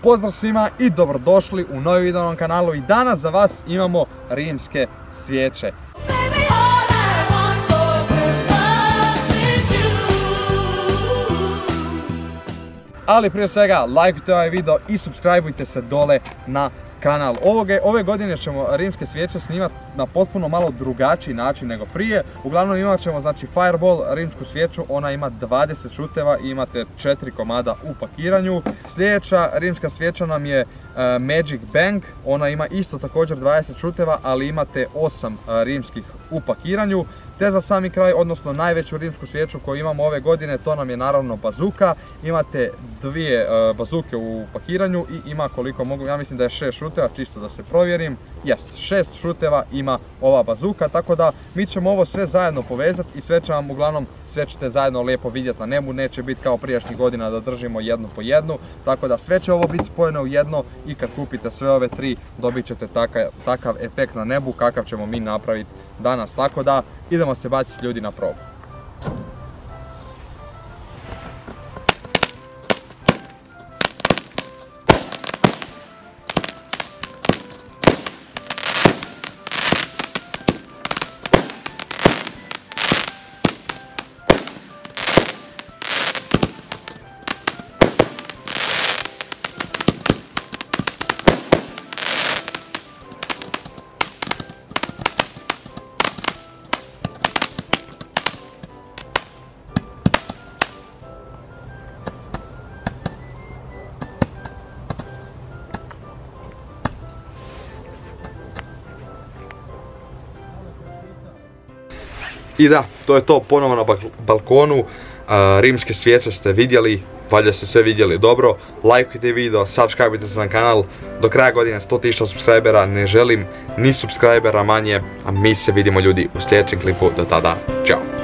Pozdrav svima i dobrodošli u novi video na kanalu i danas za vas imamo rimske svijeće. Ali prije svega lajkujte ovaj video i subscribeujte se dole na kanal. Ove godine ćemo rimske svijeće snimati na potpuno malo drugačiji način nego prije. Uglavnom imat ćemo znači Fireball, rimsku svijeću, ona ima 20 šuteva i imate 4 komada u pakiranju. Sljedeća rimska svijeća nam je Magic Bang, ona ima isto također 20 šuteva, ali imate 8 rimskih u pakiranju. Te za sami kraj, odnosno najveću rimsku svijeću koju imamo ove godine, to nam je naravno bazuka. Imate dvije bazuke u pakiranju i ima koliko mogu, ja mislim da je 6 šuteva, čisto da se provjerim. Jest, 6 šuteva ima ova bazuka, tako da mi ćemo ovo sve zajedno povezati i sve će vam uglavnom, sve ćete zajedno lijepo vidjeti na nebu, neće biti kao prijašnjih godina da držimo jednu po jednu, tako da sve će ovo biti spojeno u jedno i kad kupite sve ove tri dobit ćete takav efekt na nebu kakav ćemo mi napraviti danas, tako da idemo se baciti ljudi na probu. I da, to je to ponovo na balkonu, rimske svijeće ste vidjeli, valjda ste sve vidjeli dobro, lajkujte video, subscribeujte se na kanal, do kraja godine 100.000 subscribera, ne želim ni subscribera manje, a mi se vidimo ljudi u sljedećem klipu, do tada, čao!